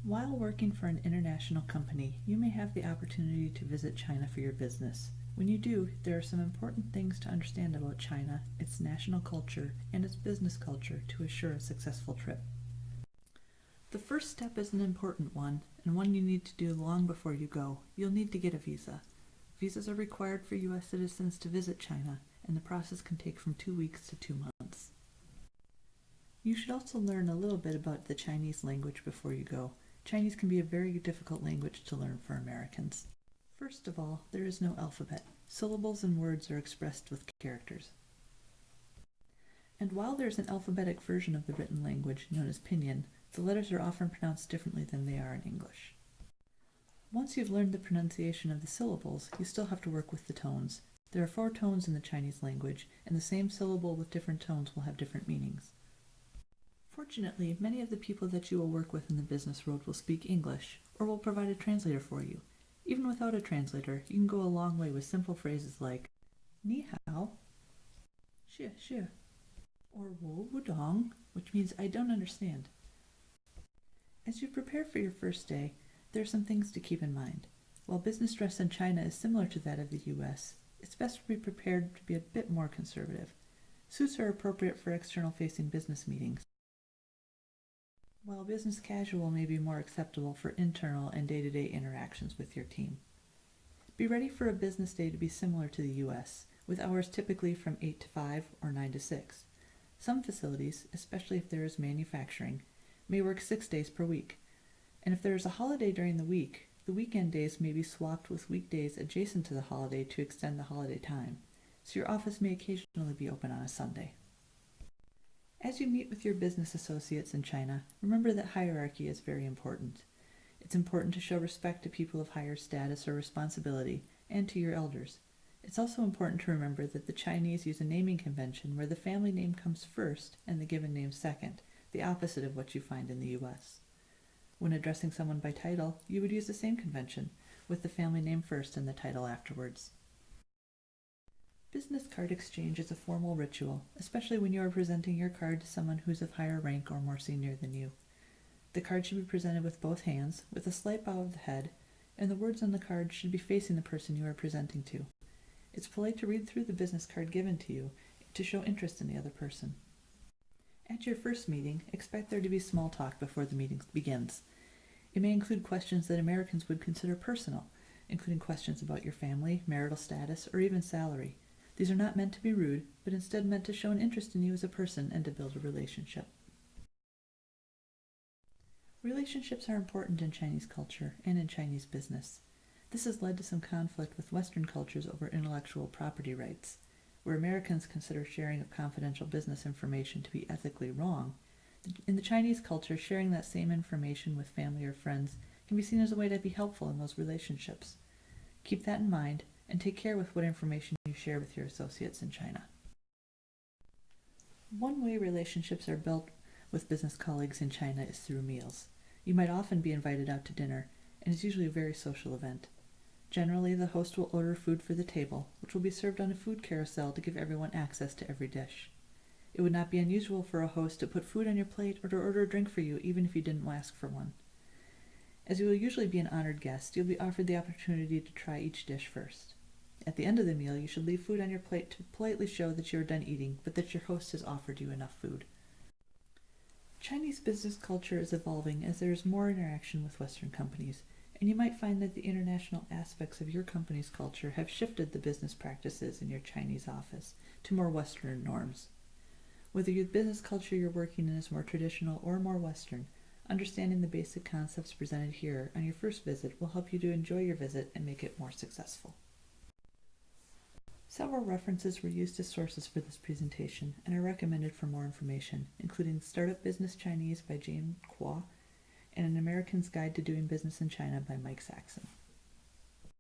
While working for an international company, you may have the opportunity to visit China for your business. When you do, there are some important things to understand about China, its national culture, and its business culture to assure a successful trip. The first step is an important one, and one you need to do long before you go. You'll need to get a visa. Visas are required for U.S. citizens to visit China, and the process can take from 2 weeks to 2 months. You should also learn a little bit about the Chinese language before you go. Chinese can be a very difficult language to learn for Americans. First of all, there is no alphabet. Syllables and words are expressed with characters. And while there's an alphabetic version of the written language known as Pinyin, the letters are often pronounced differently than they are in English. Once you've learned the pronunciation of the syllables, you still have to work with the tones. There are 4 tones in the Chinese language, and the same syllable with different tones will have different meanings. Fortunately, many of the people that you will work with in the business world will speak English, or will provide a translator for you. Even without a translator, you can go a long way with simple phrases like Ni hao, xie xie, or Wo wudong, which means I don't understand. As you prepare for your first day, there are some things to keep in mind. While business dress in China is similar to that of the U.S., it's best to be prepared to be a bit more conservative. Suits are appropriate for external-facing business meetings, while business casual may be more acceptable for internal and day-to-day interactions with your team. Be ready for a business day to be similar to the U.S., with hours typically from 8 to 5 or 9 to 6. Some facilities, especially if there is manufacturing, may work 6 days per week. And if there is a holiday during the week, the weekend days may be swapped with weekdays adjacent to the holiday to extend the holiday time, so your office may occasionally be open on a Sunday. As you meet with your business associates in China, remember that hierarchy is very important. It's important to show respect to people of higher status or responsibility and to your elders. It's also important to remember that the Chinese use a naming convention where the family name comes first and the given name second, the opposite of what you find in the U.S. When addressing someone by title, you would use the same convention, with the family name first and the title afterwards. Business card exchange is a formal ritual, especially when you are presenting your card to someone who's of higher rank or more senior than you. The card should be presented with both hands, with a slight bow of the head, and the words on the card should be facing the person you are presenting to. It's polite to read through the business card given to you to show interest in the other person. At your first meeting, expect there to be small talk before the meeting begins. It may include questions that Americans would consider personal, including questions about your family, marital status, or even salary. These are not meant to be rude, but instead meant to show an interest in you as a person and to build a relationship. Relationships are important in Chinese culture and in Chinese business. This has led to some conflict with Western cultures over intellectual property rights. Where Americans consider sharing of confidential business information to be ethically wrong, in the Chinese culture, sharing that same information with family or friends can be seen as a way to be helpful in those relationships. Keep that in mind and take care with what information you share with your associates in China. One way relationships are built with business colleagues in China is through meals. You might often be invited out to dinner, and it's usually a very social event. Generally, the host will order food for the table, which will be served on a food carousel to give everyone access to every dish. It would not be unusual for a host to put food on your plate or to order a drink for you even if you didn't ask for one. As you will usually be an honored guest, you'll be offered the opportunity to try each dish first. At the end of the meal, you should leave food on your plate to politely show that you are done eating, but that your host has offered you enough food. Chinese business culture is evolving as there is more interaction with Western companies, and you might find that the international aspects of your company's culture have shifted the business practices in your Chinese office to more Western norms. Whether your business culture you're working in is more traditional or more Western, understanding the basic concepts presented here on your first visit will help you to enjoy your visit and make it more successful. Several references were used as sources for this presentation and are recommended for more information, including Startup Business Chinese by Jane Kuo and An American's Guide to Doing Business in China by Mike Saxon.